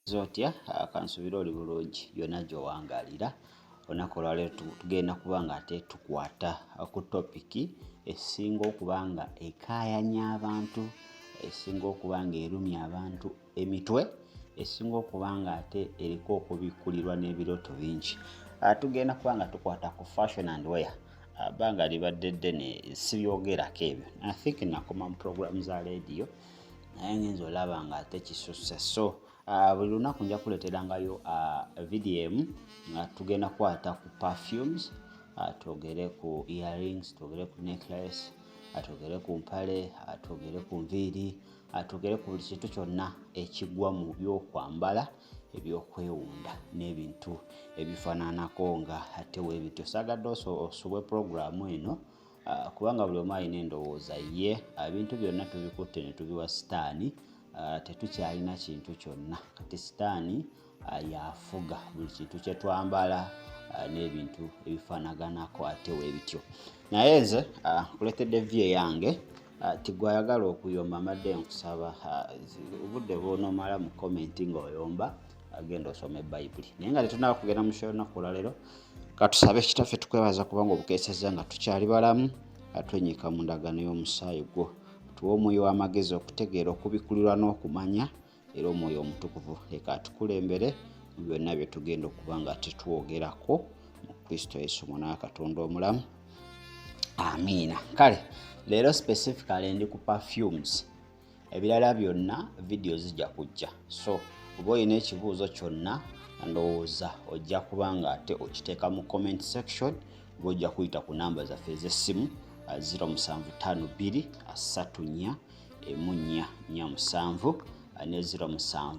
Zotya kansubira oli bulungi yonna gy'owangalira olunaku olwaleero tugenda kuba nga ate tukwata ku topiki esinga okuba nga ekaayanya abantu, esinga okuba nga erumya abantu emitwe, esinga okuba nga ate eriko okubikkulirwa n'ebirooto bingi. Tugenda kuba nga tukwata ku fashion and wear. Bbanga libadde ddene sibyogerako ebyo. I think nakoma mu program za radio naye ngenza olaba nga ate kisusse. So buli lunaku nja kuleeterangayo video emu nga tugenda kukwata ku perfumes, twogere ku earrings, twogere ku necklace, twogere ku mpale, twogere ku nviiri, twogere ku buli kintu kyonna ekigwa mu byokwambala ebyokwewunda n'ebintu ebifaananako nga ate weebityo. Saagadde osubwe programu eno kubanga buli omu alina endowooza ye. Ebintu byonna tubikutte ne tubiwa sitaani. Tetukyalina kintu kyonna kati sitaani yafuga buli kintu kye twambala n'ebintu ebifaanaganako ate weebityo. Naye nze nkuleetedde view yange tigwayagala okuyomba amadde nkusaba obudde bw'onoomala mu komenti ng'oyomba agenda osoma Bayibuli. Naye nga tetunaaba kugenda mu show olunaku olwaleero katusabe kitaffe tukwebaza kubanga obukeesezza nga tukyali balamu, atwenyiika mu ndagaano y'omusaayi gwo. Tuwe omwoyo w'amagezi okutegeera okubikkulirwa n'okumanya, era omwoyo omutukuvu leka atukulembere mu byonna bye tugenda okuba nga tetwogerako mu Kristo Yesu Mwana wa Katonda omulamu. Amiina. Kale leero specifically ndi ku perfumes. Ebirala byonna video zijja kujja. So oba olina ekibuuzo kyonna ndowooza ojja kuba nga ate okiteeka mu comment section, oba ojja kuyita ku namba zaffe ez'essimu 0752 34 1447 ne 07 61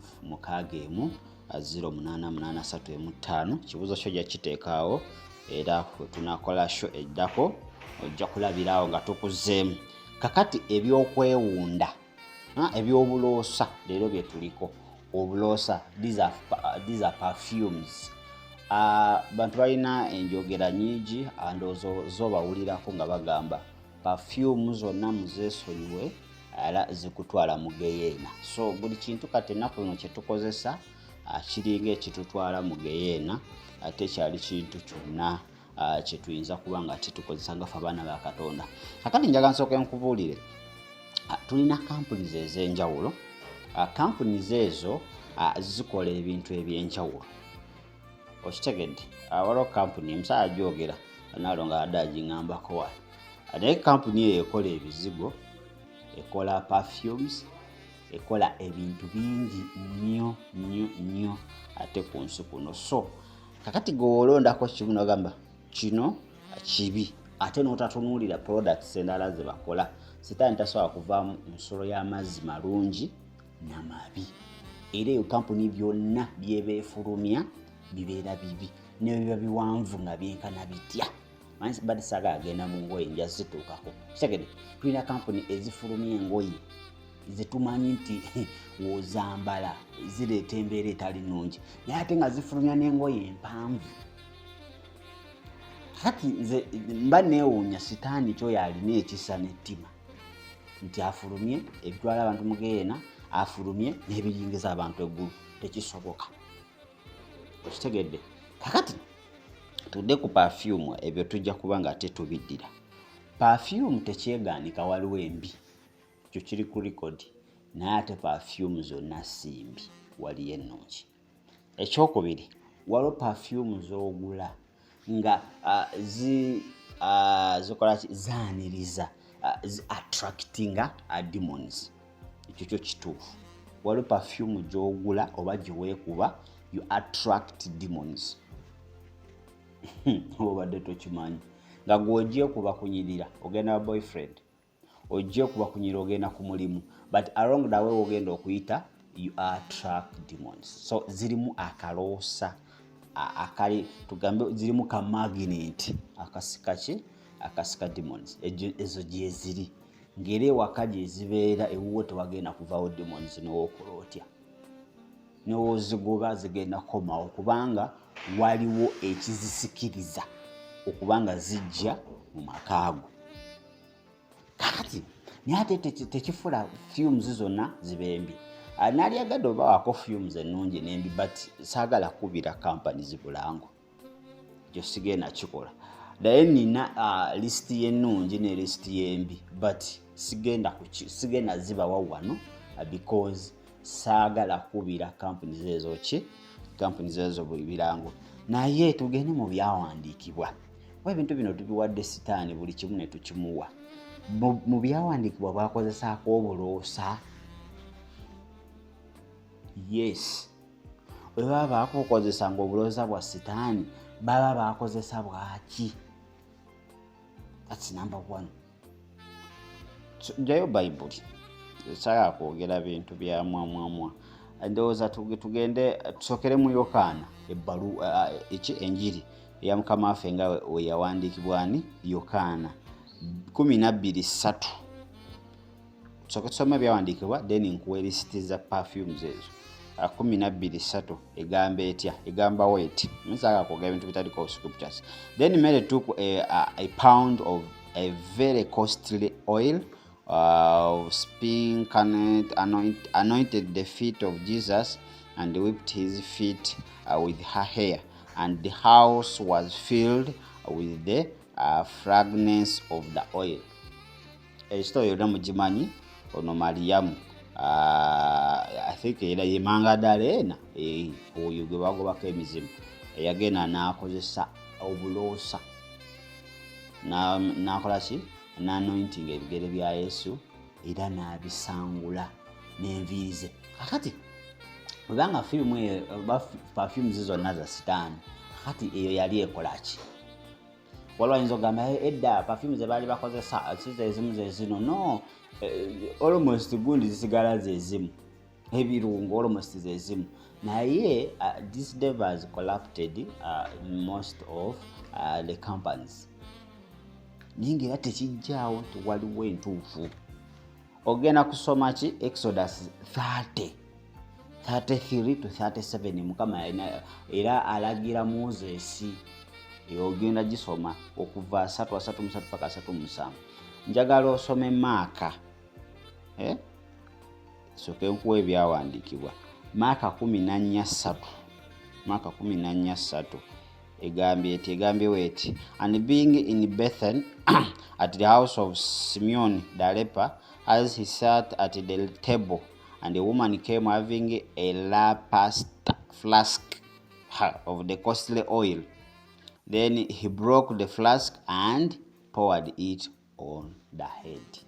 088315. Kibuuzo kyo ojja kiteekaawo era bwe tunaakola show eddako ojja kulabiraawo nga tukuzeemu. Kakati ebyokwewunda eby'obuloosa leero bye tuliko. Obulosa, these are perfumes. Bantu balina enjogera nyingi andoozo zobawulirako nga bagamba perfume zonna muzeesonyiwe era zikutwala mugeyeena. So buli kintu kati ennaku zino kye tukozesa kiringa ekitutwala mugeyeena ate kyali kintu kyonna kye tuyinza kuba nga tukozesa nga ffe abaana ba Katonda. Kakati njagala nsooke nkubuulire tulina companies ez'enjawulo. Companies ezo zikola ebintu eby'enjawulo. Okitegedde waliwo company emusaala gyogera naalo nga adde agingambako wala. Naye company eyo ekola ebizigo, ekola perfumes, ekola ebintu bingi nnyo ate ku nsi kuno. So kakati gweolondako kimu n'ogamba kino kibi ate n'otatunuulira products endala ze bakola, sitaani tasobola kuvaamu nsolo y'amazzi malungi n'amabi. Era eyo company byonna byebeefulumya bibeera bibi n'ebiba biwanvu nga byenkana bitya. Manyi badde saagala agenda mu ngoye nja zituukako. Kitegedde tulina company ezifulumya engoye zetumanyi nti wozambala zireeta embeera etali nnungi naye ate nga zifulumya n'engoye empanvu. Kati nze mba neewuunya sitaani kyoyo alina ekisa n'ettima nti afulumye ebitwala abantu mugeyeena, afulumye n'ebiyingiza abantu eggulu. Tekisoboka. Okitegedde. Kakati tudde ku perfume ebyo tujja kuba nga ate tubiddira. Perfume tekyegaanika waliwo embi, kyo kiri ku record, naye ate perfume zonna si mbi, waliyo ennungi. Ekyokubiri, waliwo perfume z'ogula nga zikola zaaniriza attractinga demons. Ekyo kyo kituufu. Waliwo perfume gy'ogula oba gye weekuba you attract demons. Obadde tokimanyi nga gw'ogyye kuba kunyirira ogenda wa boyfriend, ogyye kuba kunyirira ogenda ku mulimu, but along the way ogenda okuyita you attract demons. So zirimu akaloosa akali tugambe zirimu ka magnet akasika demons. Ezo gye ziri ng'era ewaka gye zibeera ewuwo tewagenda kuvaawo demons n'owokola otya. N'oziguba zigenda komawo kubanga waliwo ekizisikiriza okubanga zijja mu makaago. Kakati naye ate tekifula fumes zonna zibembi. Nali agadde obawaako fumes ennungi n'embi but saagala kubira companies bulango. Ekyo sigenda kikola. Naye nina list y'ennungi ne list y'embi but sigenda zibawa wano because saagala kubira companies ezo birango. Naye tugende mu byawandiikibwa. Ebintu bino tubiwadde sitaani buli kimu ne tukimuwa. Mu byawandiikibwa bwakozesaako obuloosa. Yes. Bwe baba baakukozesanga obuloosa bwa sitaani baba baakozesa bwaki? That's number one. Jayo Bible. Saya kwogera bintu bya mwamwamwa. Ndowooza tugende tusokere mu Yokaana enjiri ya Mukama waffe nga we yawandiikibwa ani Yokaana 12:3. Tusome byawandiikibwa then nkuwe list za perfumes ezo. 12:3 egamba etya? Egamba wait. Msaka kwogera bintu bitaliko scriptures. Then Mary took a pound of a very costly oil of spikenard, anointed the feet of Jesus and whipped his feet with her hair, and the house was filled with the fragrance of the oil. Story yonna mugimanyi ono Mariamu. I think era yemanga dalena oyo gwe bagobako emizimu eyagenda n'akozesa obuloosa n'akola ki n'anointing ebigere bya Yesu era n'abisangula n'enviiri ze. Kakati webanga perfumes zonna za sitaani kakati eyo yali ekola ki? Waliwo ayinza okugamba edda perfumes ze baali bakozesa sizo ezimu zezino. No, almost gundi zisigala zezimu. Ebirungo almost zezimu. Naye this devil has corrupted most of the companies. Ninge era tekijjaawo waliwo entuufu. Ogenda kusoma ki Exodus 33 to 37 Mukama era alagira Moses. Ogenda gisoma okuva 3:3 paka 3:7. Njagala osome Maaka. Soke nkuwe byawandiikibwa. Maaka 14:3. Maaka 14:3. Egambye weti. And being in Bethel at the house of Simeon the leper, as he sat at the table, and a woman came having a alabaster flask of the costly oil. Then he broke the flask and poured it on the head.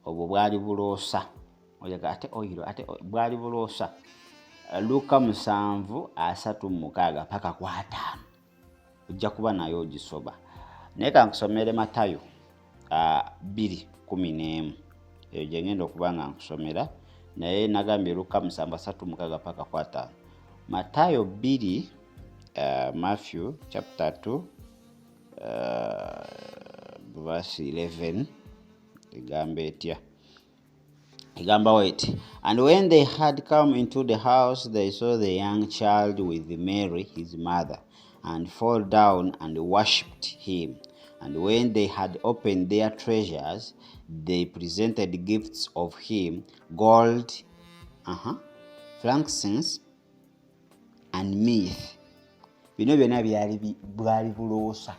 Obwo bwali buloosa. Oyaga ate oil ate bwali buloosa. Luka 7:36 paka 5. Ojja kuba nayo ogisoba. Naye kankusomere Matayo 2:11. Eyo gye ngenda okuba nga nkusomera. Naye nagambye Luka 7:36 paka 5. Matayo 2, Matthew chapter 2 verse 11. Egamba etya? Egamba wait. And when they had come into the house, they saw the young child with Mary, his mother, and fall down and worshipped him. And when they had opened their treasures, they presented gifts of him, gold, frankincense, and myrrh. Bino byonna bwali buloosa.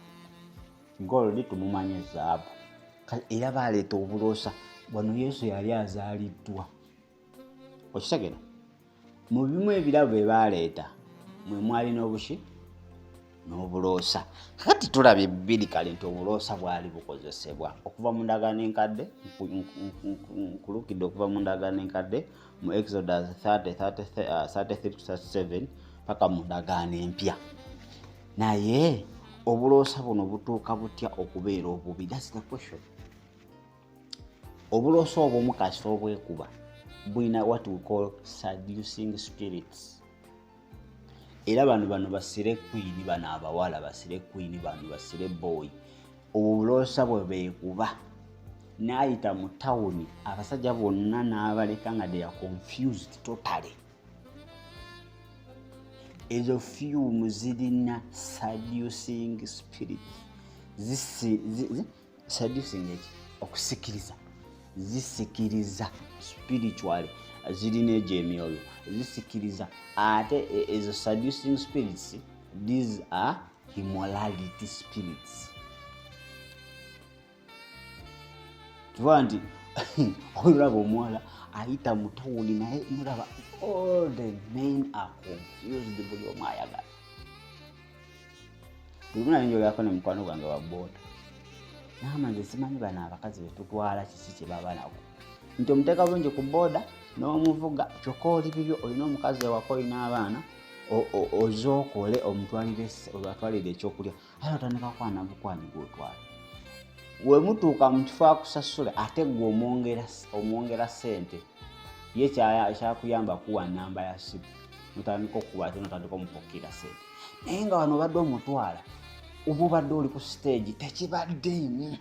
Gold tumumanya zaabu. Era baleeta obuloosa. Wano Yesu yali azaaliddwa. Okitegera? Mu bimu ebirabo bye baleeta mwe mwali n'obushi n'obuloosa. Kati tulabye bibirikale nti obuloosa bwali bukozesebwa okuva mu ndagaano enkadde, nkulukidde okuva mu ndagaano enkadde mu Exodus 33-37 paka mu ndagaano empya. Naye obuloosa buno butuuka butya okubeera obubi? That's the question. Obuloosa obw'omu kasita obwekuba bulina what we call seducing spirits. Era bano basire queen, bano abawala basire queen, bano basire boy. Obuloosa bwe beekuba n'ayita mu tawuni abasajja bonna n'abaleka nga they are confused totally. Ezo fumes zirina seducing spirits. Seducing okusikiriza. Zisikiriza spiritually. zirina egyemyoyo zisikiriza ate ezo seducing spirits, these are immorality spirits. Tuva nti olaba omuwala ayita mu tawuni naye mulaba all the men are confused, buli omu ayagala. Tulumuna ninjogerako ne mukwano gwange wa boda nama nze simanyi bano abakazi betutwala kiki kye baba nako nti omuteeka bulungi ku boda n'omuvuga kyokka oli bibyo olina omukazi ewaka olina abaana ozookole omutwalire ekyokulya aye otandika kwana bukwani gwotwala we mutuuka mu kifo akusasula ate gwe omwongera ssente ye kyakuyamba kuwa namba ya simu mutandika okuba ate notandika omupokera ssente naye nga wano obadde omutwala uba obadde oli ku stage tekibaddeemu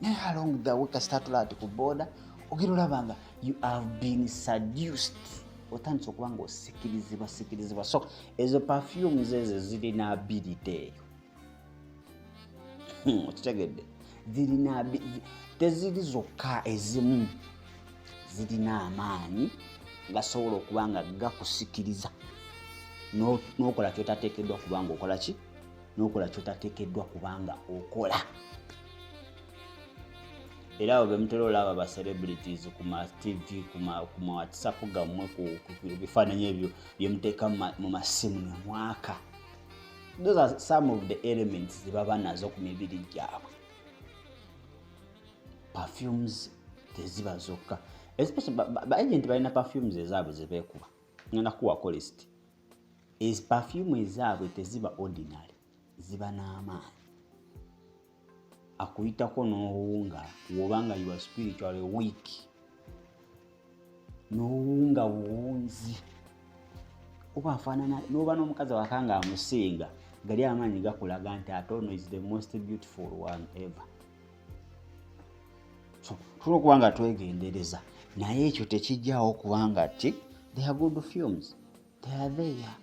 naye along the way kasitula ati ku boda ogira olaba nga you have been seduced otandise okuba nga osikirizibwa so ezo perfumes ezo zirina ability eyo okitegedde zirina teziri zokka ezimu zirina amaanyi gasobola okuba nga gakusikiriza n'okola kyotateekeddwa kubanga okola ki n'okola kyotateekeddwa kubanga okola. Era abo bemutera olaba ba celebrities ku ma TV ku ma WhatsApp gammwe ku bifaananyi ebyo byemuteeka mu masimu ne mwaka. Those are some of the elements ze baba nazo ku mibiri gyabwe. Perfumes teziba zokka. Especially ba agent balina perfumes ezaabwe ze beekuba. Ngenda kuwako list. Perfume ezaabwe teziba ordinary. Ziba n'amaanyi. Akuyitako n'owunga wobanga you are spiritually weak. N'owunga wuwunzi. Oba afaanana n'oba n'omukazi wakanga amusinga gali amaanyi gakulaga nti ate ono is the most beautiful one ever. So tulina okuba nga twegendereza naye ekyo tekijjawo kubanga ti they are good fumes. They are there.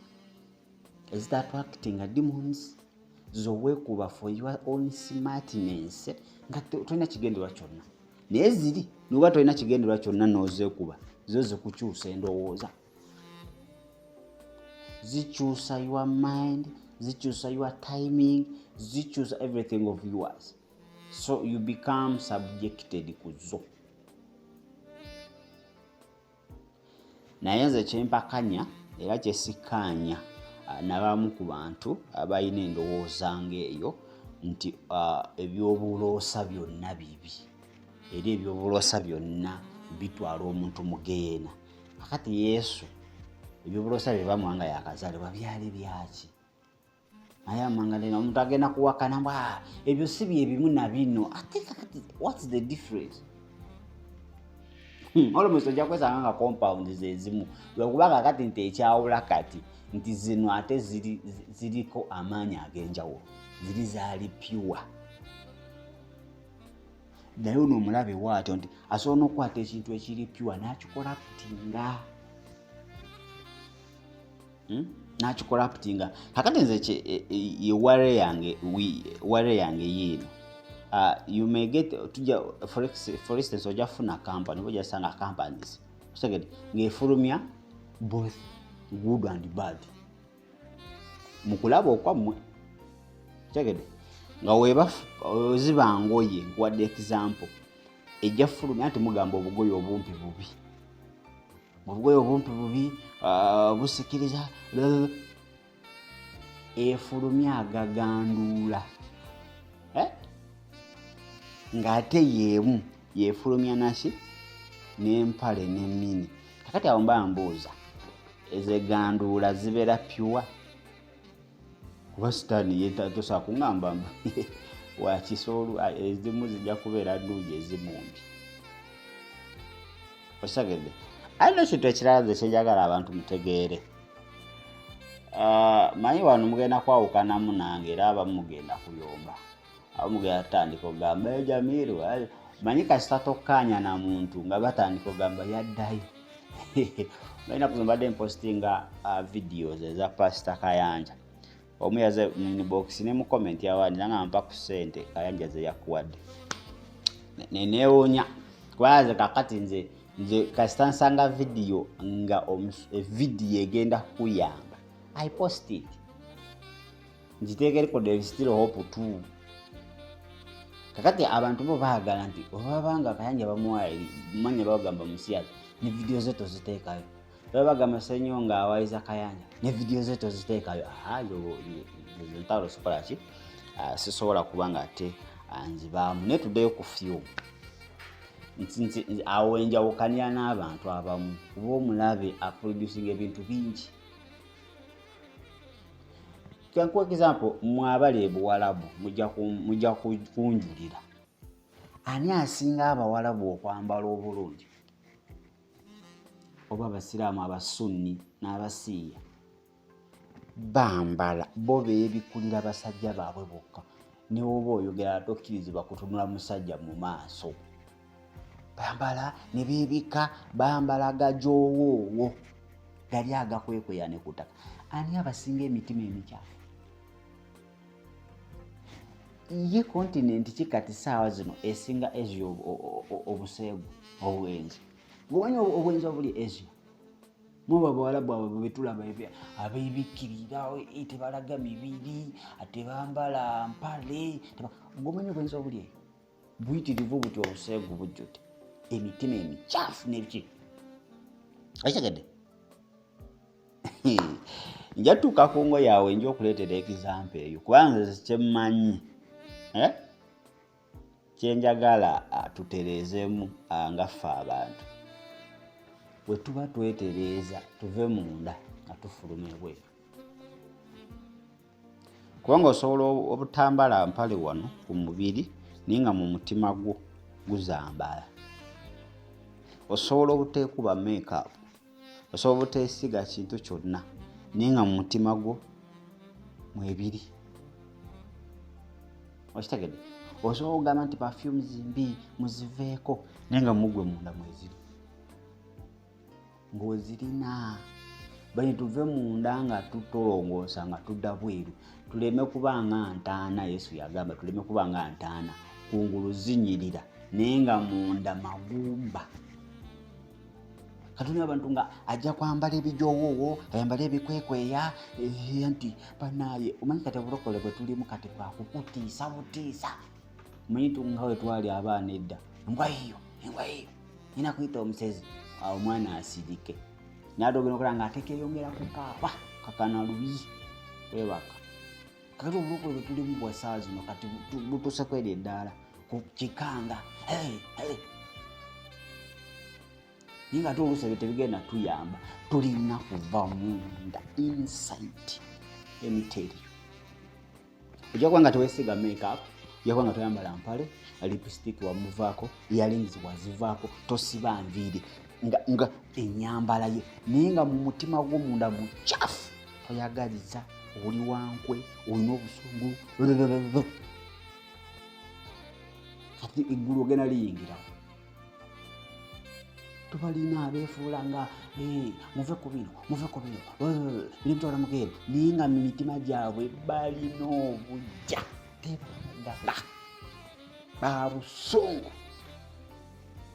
Is that attracting demons? Zoweekuba for your own smartness nga tolina kigendererwa kyonna naye ziri noba tolina kigendererwa kyonna n'ozeekuba zo zikukyusa endowooza zikyusa your mind zikyusa your timing zikyusa everything of yours so you become subjected ku zo. Naye nze kyempakanya era kyesikkaanya n'abamu ku bantu abalina endowooza ng'eyo nti eby'obuloosa byonna bibi era eby'obuloosa byonna bitwala omuntu mugeyeena. Kakati Yesu eby'obuloosa bye bamuwanga yakazaalibwa byali byaki? Naye amanga leno omuntu agenda kuwakana mbu ebyo si bye bimu na bino. Ate kakati what's the difference? Almost ojja kwesanga nga compounds zezimu lwekubanga kati nti ekyawula kati nti zino ate ziriko amaanyi ag'enjawulo ziri zaali pure. Naye ono omulabe waatyo nti asobola n'okukwata ekintu ekiri pure n'akikoraptinga. Kakati nze ye ware yange yiino. You may get for instance ojja kufuna company ojja sanga companies second ng'efulumya both good and bad mukulaba okwammwe tegede nga weba ziba ngoye nkuwadde example ejja fulumya nti mugamba obugoye obumpi bubi obugoye obumpi bubi busikiriza efulumya agaganduula ng'ate yeemu yefulumya naki n'empale n'emmini. Kakati awo mba mbuuza ezeganduula zibeera pure kuba sitaani yetosobola kuŋŋamba wakisoolu ezimu zijja kubeera nnungi ezimu mbi. Osagedde alina ekintu ekirala nze kyenjagala abantu mutegeere. Manyi wano mugenda kwawukanamu nange era abamu mugenda kuyomba mugenda tandika ogamba Jamiru manyi kasita tokkaanya na muntu nga batandika ogamba yaddayo. Balina kuzimbadde mpostinga videos eza Pastor Kayanja omu yaze mu inbox ne mu comment yawandi nga mpa ku ssente Kayanja ze yakuwadde neewuunya kwaze kakati nze nze kasita nsanga video nga video egenda kuyamba I post it njiteekereko there is still hope too. Kakati abantu bo baagala nti obabanga kayanja bamuwaire manya bagamba musiyazi ne video zeto ziteekayo babagamba senyo nga awaiza kayanja ne video zeto ziteekayo yo ntalo sipalachi sisobola kubanga ate anzibamu ne tuddeyo ku Perfume awo enjawukanya n'abantu abamu kuba omulabe aproducing ebintu bingi. Kwa example mwabali ebuwalabu mujja kunjulira ani asinga abawalabu okwambala obulungi oba abasiraamu abasunni n'abasiiya bambala bo beebikulira basajja baabwe bokka ne oba oyogera tokkirizibwa kutunula musajja mu maaso bambala ne beebika bambala gajoowo gali agakwekwera ne kutaka. Ani abasinga emitima emikyafu ye continent kikati saawa zino esinga Asia obuseegu obwenzi bwonyo obwenzi obuli Asia muba bawalabu abo betulaba abeebikirira tebalaga mibiri ate bambala mpale bwonyo obwenzi obuli buyitirivu buti obuseegu bujjute emitima emikyafu n'ebiki ayitegedde. Njatuuka ku ngo yawe nja okuleetera example eyo kubanga kyemmanyi kyenjagala tutereezemu nga ffe abantu bwe tuba twetereeza tuve munda nga tufuluma ebweru kubanga osobola obutambala mpale wano ku mubiri naye nga mu mutima gwo guzambala. Osobola obuteekuba makeup osobola obuteesiga kintu kyonna naye nga mu mutima gwo mwebiri. Okitegedde osobola okugamba nti perfumes mbi muziveeko naye nga mugwe munda mweziri ng'ozirina. Bali tuve munda nga tutolongoosa nga tudda bweru tuleme kuba nga ntaana. Yesu yagamba tuleme kuba nga ntaana kungulu zinyirira naye nga munda magumba. Katuni abantu nga ajja kwambala ebijoowowo ayambala ebikwekweya nti banaye omanyi kati obulokole bwe tulimu kati bwakukutiisa butiisa. Omanyi nga we twali abaana edda engwa hiyo nina kuyita omusezi awo omwana asirike n'adogera okola nga atekeeyongera ku kaapa kakana lubi webaka. Kati obulokole bwe tulimu bwa saa zino kati butuse kweri eddaala ku kikanga ninga ate oluusi tebigenda tuyamba tulina kuva munda inside. Let me tell you ojja kuba nga teweesiga makeup ojja kuba nga toyambala mpale lipstick wamuvaako earrings wazivaako tosiba nviiri nga enyambala ye naye nga mu mutima gw'omunda mukyafu toyagaliza oli wankwe olina obusungu kati eggulu ogenda liyingirawo. Tubalina abeefuula nga muve ku bino birimutwala mugeero naye nga mu mitima gyabwe balina obujja tebagala babusungu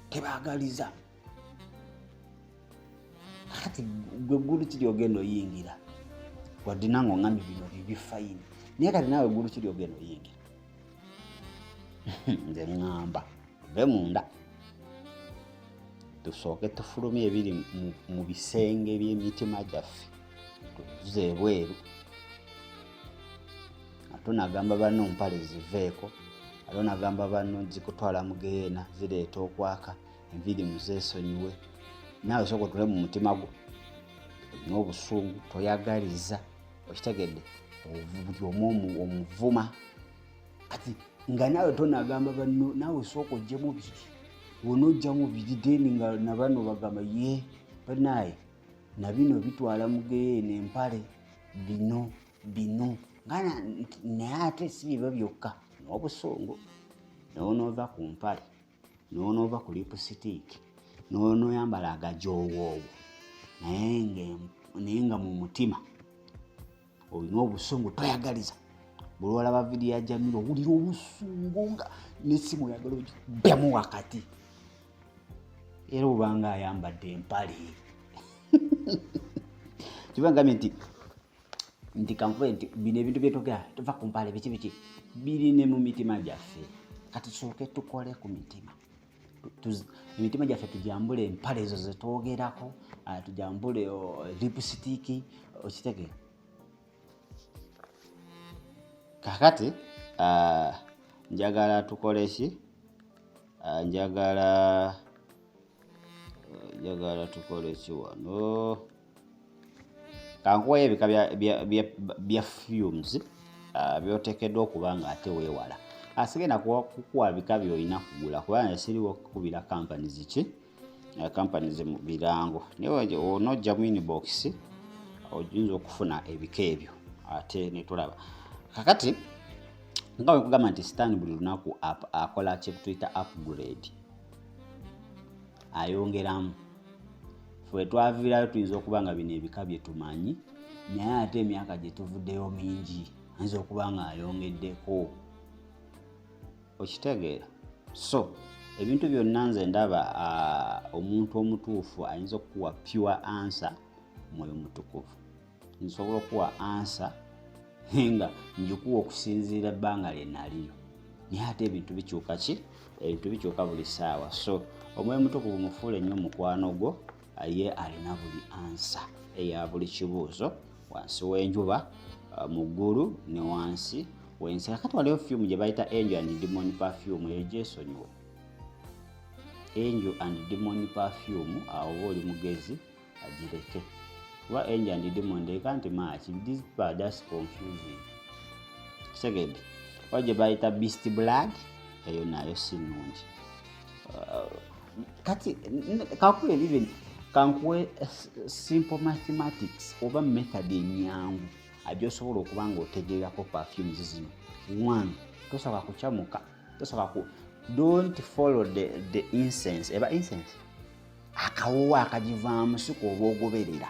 tebagaliza. Kati gwe eggulu kiri ogenda oyingira wadde nange oŋŋambye bino bibifayini naye kati naawe eggulu kiri ogenda oyingira. Nze ŋŋamba tuve munda tusooke tufulumye ebiri mu bisenge by'emitima gyaffe tuze ebweru. Ate nagamba banno mpale ziveeko ate nagamba banno zikutwala mugeyeena zireeta okwaka enviiri muzeesonyiwe naawe sooka otule mu mutima gwo n'obusungu toyagaliza. Okitegedde buli omu omuvuma kati nga naawe tonagamba banno naawe sooka ojjemu biri onojjamu biri deni nga nabano bagamba ye banaye na bino bitwala mugeyeena empale bino nga naye ate si bibyo byokka n'obusungu n'onoova ku mpale n'onoova ku lipstick n'onoyambala agajoowoowo naye nga mu mutima olina obusungu toyagaliza. Buli olaba vidiyo ya Jamila owulira obusungu nga n'essimu oyagala ogikubbemu wakati era obanga ayambadde empale kibanga nti kankuve nti bino ebintu byetogera tuva ku mpale biki biri ne mu mitima gyaffe kati tusooke tukole ku mitima emitima gyaffe tujambule empale ezo zetwogerako tujambule lipstick okitegeera kakati njagala tukole ki njagala tukole ki wano kankuwa ebika bya fumes byotekeddwa okuba nga ate weewala asigenda kukuwa bika byolina kugula kubanga siriwo kukubira companies ki companies mu birango naye onojja mu inbox oyinza okufuna ebika ebyo ate netulaba kakati nga wekugamba nti Stan buli lunaku akola kye tuyita upgrade ayongeramu fwe twaviirayo tuyinza okuba nga bino ebika bye tumanyi naye ate emyaka gye tuvuddeyo mingi ayinza okuba nga ayongeddeko okitegeera so ebintu byonna nze ndaba omuntu omutuufu ayinza okuwa pure answer mwoyo mutukuvu nsobola okuwa answer nga njikuwa okusinziira ebbanga lye naliyo naye ate ebintu bikyuka ki ebintu bikyuka buli ssaawa so omwoyo mutukuvu mufuule nnyo mukwano gwo ye alina buli ansa eya buli kibuuzo wansi w'enjuba mu ggulu ne wansi w'ensi kakati waliwo perfume gye bayita Angel and Demon perfume eyo gyesonyiwa Angel and Demon perfume awo oba oli mugezi agireke kuba Angel and Demon ndeka nti maaki these people are just confusing kitegedde oba gye bayita Beast Blood eyo nayo si nnungi kati kakuwa even kankuwe simple mathematics oba method enyangu agyosobola okuba nga otegererako perfumes zino. One, tosaba kuchamuka, tosaba ku don't follow the incense. Eba incense akawuwa akagivaamu siko obogoberera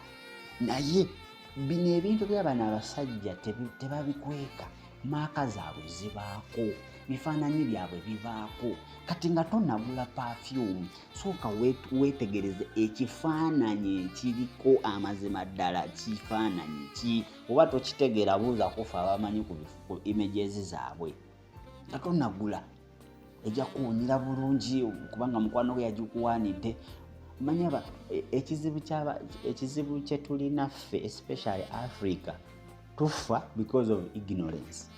naye bino ebintu by'abaana abasajja tebabikweka maaka zaabwe zibaako bifaananyi byabwe bibaako kati nga tonagula perfume sooka weetegereze ekifaananyi ekiriko amazima ddala kifaananyi ki oba tokitegeera buuza kufa abamanyi ku images zaabwe nga tonagula ejja kuwunyira bulungi kubanga mukwano gwe yagikuwaanidde manya ekizibu kye tulina ffe especially Africa tufa because of ignorance.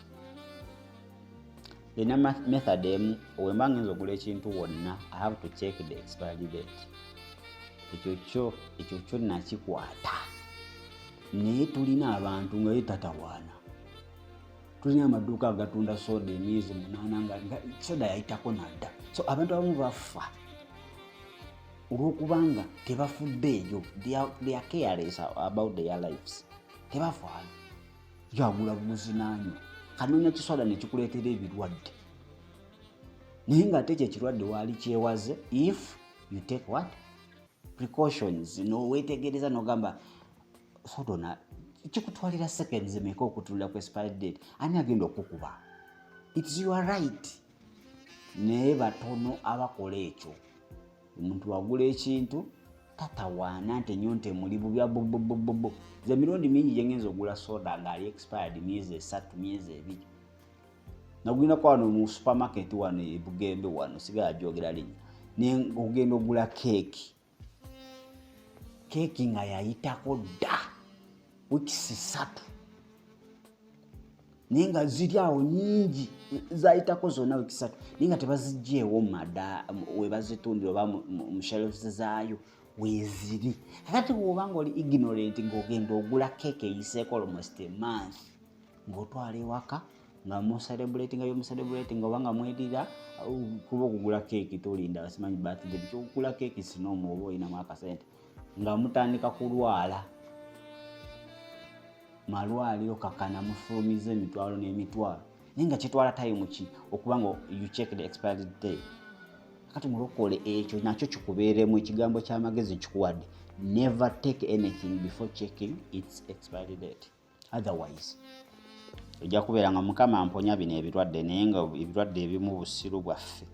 The method wemba ngenza okugula ekintu wonna I have to check the expiry date. Ekyo kyo nakikwata naye tulina abantu nga yetatawaana tulina amaduuka agatunda soda emyezi 8 nga soda yayitako nadda so abantu abamu bafa olwokubanga tebafudde eyo they are careless about their lives tebafaayo yagula buzinanyo kanoonya kisoda nekikuleetera ebirwadde naye nga ate kyekirwadde waali kyewaze if you take what precautions nowetegereza nogamba sodona kikutwalira seconds emeka okutulira ku expiry date ani agenda okukuba it's your right naye batono abakola ekyo omuntu wagula ekintu tatawaana nti nnyo nti muli bubya bobobobobo ze mirundi mingi gyengenza ogula soda ng'ali expired myezi 3 myezi 2 nagulina kwa wano mu supermarket wano ebugembe wano sigala jogera linnya ne ogenda ogula keeki nga yayitako dda weeks 3 naye nga ziri awo nyingi zayitako zonna weeks 3 naye nga tebazigyeewo mada webazitundira oba mu shelves zaayo weziri kakati bw'obanga oli ignorant ng'ogenda ogula keeke eyiseeko almost a month ng'otwala ewaka nga mucelebrating obanga mwedira kuba okugula keeki tolinda basimanyi birthday kyokugula keeki sinoomu oba olinamu akasente nga mutandika kulwala malwaliro kakana mufulumiza emitwalo n'emitwalo naye nga kitwala time ki okuba nga you check the expiry date kati mulokole ekyo nakyo kikubeeremu ekigambo ky'amagezi kikuwadde never take anything before checking its expiry date otherwise ojja kubeera nga mukama amponya bino ebirwadde naye nga ebirwadde ebimu busiru bwaffe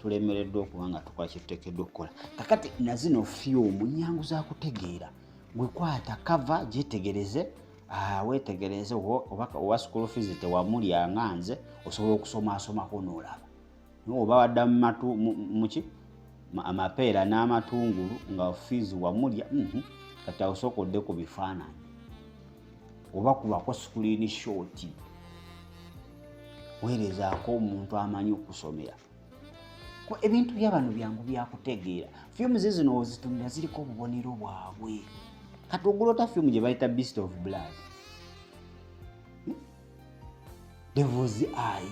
tulemereddwa okuba nga tukola kye tuteekeddwa okukola. Kakati na zino fyumu nnyangu za kutegeera. Gwe kwata kava gyetegereze, weetegereze oba school fees tewamulya nga nze osobola okusomaasomako n'olaba. Oba wadda muki amapeera n'amatungulu nga fees wamulya, kati awo sooka odde ku bifaananyi oba kubako screen shot, weerezaako omuntu amanyi okusomera. Ebintu by'abano byangu byakutegeera. Films zino ozitunira ziriko obubonero bwabwe. Kati ogulota film gye bayita Beast of Blood, Devil's Eye,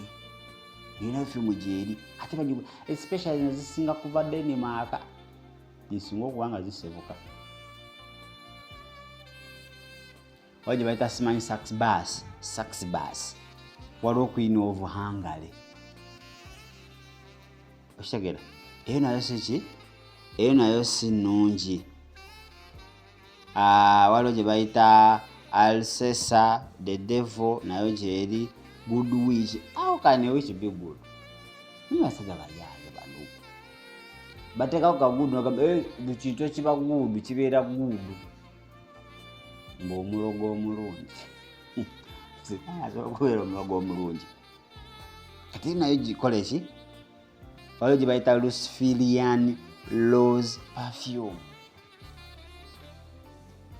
yina film gyeri ate bagigu especially nezisinga kuva Denmark zisinga okuba nga zisebuka. Wajja bayita simanyi Sax Bass, waliwo Queen of Hungary. Okitegera? Eyo nayo si eyo nayo si nnungi. Waliwo gye bayita Alcesa, The Devil, nayo gyeri. Good Witch. How can a witch be good? Basajja bayaye bano bateekako kagudu nagamba kintu ekiba gudu kibeera gudu ng'omulogo omulungi okubeera omulogo omulungi. Kati nayo gikola eki? Waliwo gye bayita Luciferian Rose Perfume,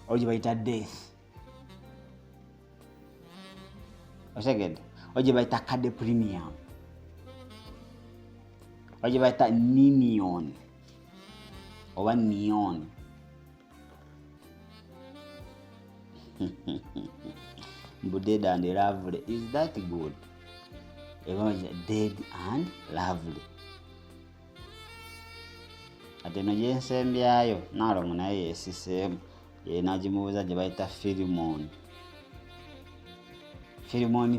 waliwo gye bayita Death, otegedde, waliwo gye bayita Cade Premium, waliwo gye bayita Ninion oba Neon. Dead and Lovely. Is that good? Dead and Lovely. Ate no gyensembyayo naalongo naye yeesiseemu nagimubuuza gye bayita Pheromone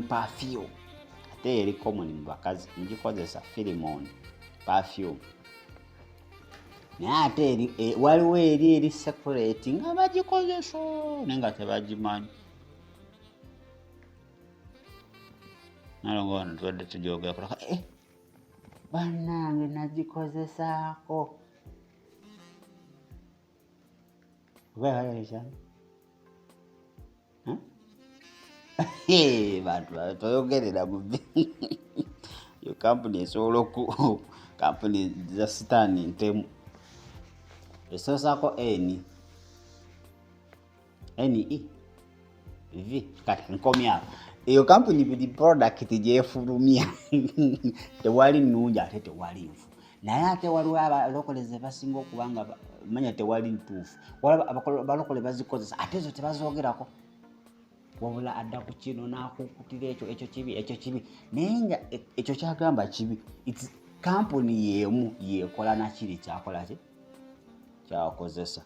perfume. Ate eri common mu bakazi mugikozesa Pheromone perfume. Naye ate waliwo eri separate nga bagikozesa naye nga tebagimanyi. Nalongo wano tubadde tugyogerako bannange nagikozesaako. Bantu toyogerera mu yo kampuni esobola kampuni za sitaani ntemu esosaako V kati nkomya eyo kampuni buli product gyefulumya tewali nnungi ate tewali nfu. Naye ate waliwo abalokoleze basinga okuba nga manya tewali ntuufu. Waliwo abalokole bazikozesa ate ezo tebazoogerako, wabula adda ku kino n'akukutira ekyo kibi naye nga ekyo kyagamba kibi. Kampuni yeemu yeekola nakiri kyakola ki kyakozesa.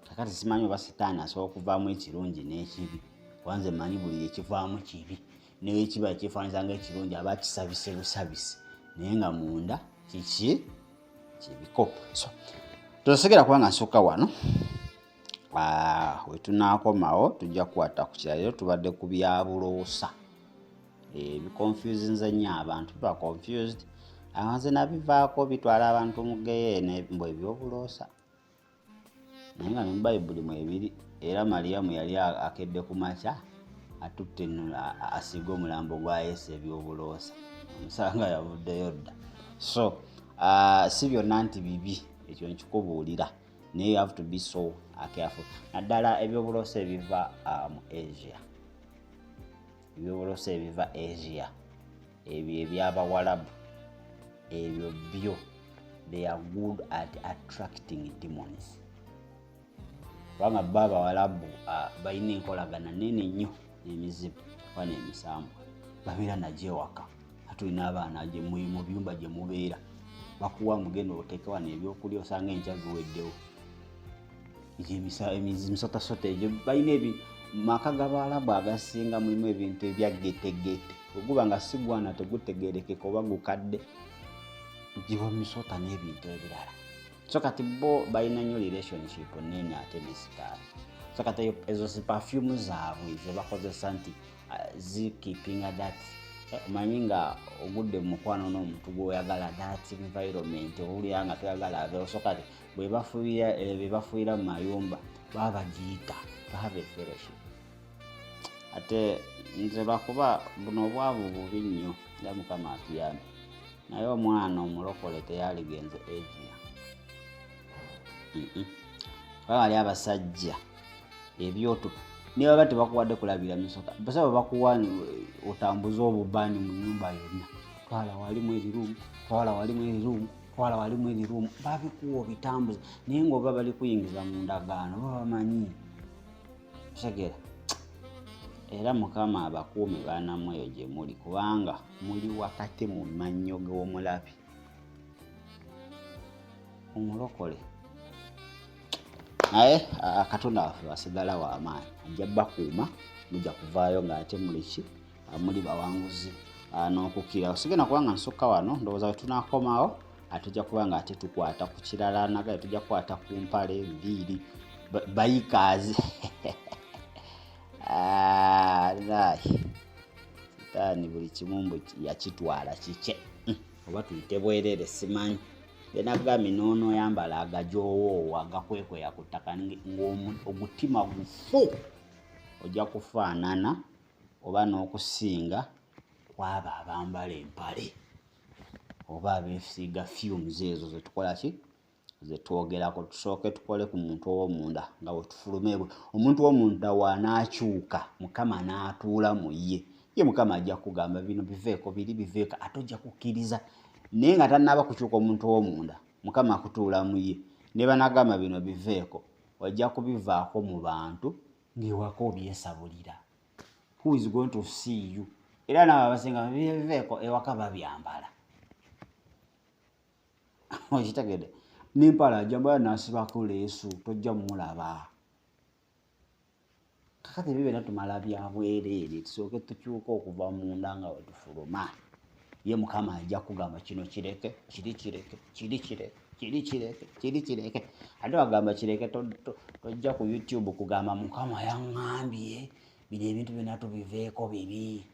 Kakati simanyi oba sitaani asobola okuvaamu ekirungi n'ekibi. Wanze manyi buli ekivaamu kibi naye ekiba kyefaanyiza ng'ekirungi aba kisabise busabisi naye nga munda kibiko. So tosigera kuba nga nsukka wano. Wetunaakomawo tujja kukwata ku kirala. Tubadde ku Bw'Ebulosa. Biconfusinze nnyo abantu, tuba confused. Nze nabivaako bitwala abantu MUGEYENA Bw'Ebulosa. Naye nga mu Bayibuli mwe biri. Era Mariyamu yali akedde ku makya atutte asiga omulambo gwa Yesu Bw'Ebulosa. Omusanga yavuddeyo dda. So si byonna nti bibi, ekyo nkikubuulira. You have to be so careful. Naddala Bw'Ebulosa ebiva mu Asia. Bw'Ebulosa ebiva Asia. Ebyo eby'Abawarabu. Ebyo byo. They are good at attracting demons. Kubanga bo Abawarabu balina enkolagana nene nnyo n'emizibu wana emisambu. Babeera nagyewaka. Tulina abaana gye mu byumba gye mubeera. Bakuwa mugenda oteeke wano ebyokulya osanga enkya ziweddewo. Emisotasota egyo balina maka g'Abawarabu agasinga mulimu ebintu ebya getegete. Oguba nga si gwana tegutegeerekeka oba gukadde. Giba misota n'ebintu ebirala. So kati bo balina nnyo relationship nene ate ne sitaani. So kati ezo si perfume zaabwe ze bakozesa nti zikeepinga that Omanyi nga ogudde mu mukwano n'omuntu gw'oyagala that environment owulira nga toyagala aveewo so kati bwe bafuuyira mu mayumba baba bagiyita have fellowship. Ate nze lwakuba buno obwavu bubi nnyo nga Mukama atuyambe naye omwana omulokole teyaligenze egiya. Bali abasajja ebyoto niba bati bakuwadde kulabira misoka basaba bakuwa otambuza obubani mu nyumba yonna twala walimu erirumu twala walimu erirumu twala walimu erirumu babikuwa bitambuza naye ng'oba bali kuyingiza mu ndagaano baba bamanyi segera. Era Mukama abakuume baanamu eyo gye muli kubanga muli wakati mu mannyo g'omulabi omulokole. Naye Katonda waffe wasigala w'amaanyi ajja bakuuma mujja kuvaayo ng'ate muli bawanguzi n'okukkira. Osigena kubanga nsukka wano ndowooza we tunaakomawo atujja kuba ng'ate tukwata ku kirala nagale tujja kukwata ku mpale enviiri bayikaazi. Sitaani buli kimu yakitwala kike oba tuyite bwerere simanyi. Benagambye n'onooyambala agajoowowa agakwekweka ku ttaka ng'omutima gufu ojja kufaanana oba n'okusinga kwaba abambala empale oba abeesiiga fumes ezo zetukola ki zetwogerako. Tusooke tukole ku muntu ow'omunda nga bwe tufulume omuntu w'omunda waanaakyuka Mukama n'atuula mu ye Mukama ajja kugamba bino biveeko biri biveeko ate ojja kukkiriza. Naye nga tannaaba kukyuka omuntu w'omunda Mukama akutuula mu ye ne banagamba bino biveeko ojja kubivaako mu bantu ng'ewaka obyesabulira. Who is going to see you? Era nabo abasinga biveeko ewaka babyambala. Okitegedde nempala jambala nasibako leesu tojja mulaba. Kakati bibera tumala bya bwereere tusooke tukyuka okuva munda nga we tufuluma. Ye Mukama ajja kugamba kino kireke kireke ate wagamba kireke tojja ku YouTube kugamba Mukama yaŋŋambye bino ebintu byonna tubiveeko bibi.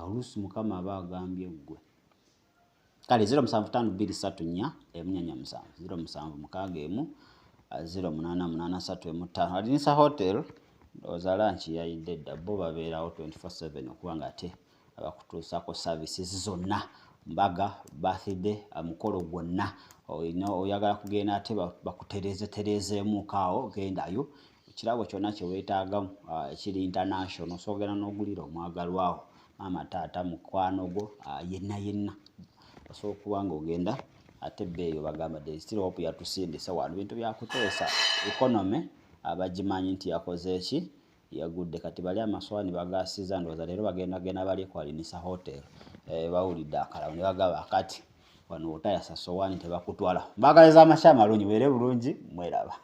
Oluusi Mukama aba agambye ggwe. Kale 075234 7 0761 0883 Adinisa Hotel ndowooza lunch yayidde dda bo babeerawo 24/7 okuba nga ate abakutuusako services zonna mbaga birthday mukolo gwonna oyagala kugenda ate bakutereezeemuuko awo gendayo ekirabo kyonna kye weetaagamu ekiri international soogera n'ogulira omwagalwawo maama taata mukwano gwo yenna osobola okuba ng'ogenda ate bbeeyo bagamba there is still hope yatusindise wano bintu byakuteesa economy abagimanyi nti yakoze eki yagudde kati bali amaswani bagasiza ndowooza leero bagenda bali ku Adinisa Hotel bawulidde akalawo ne bagaba kati wano otayasa sowaani tebakutwala. Mbagaliza amakya amalungi weere bulungi mweraba.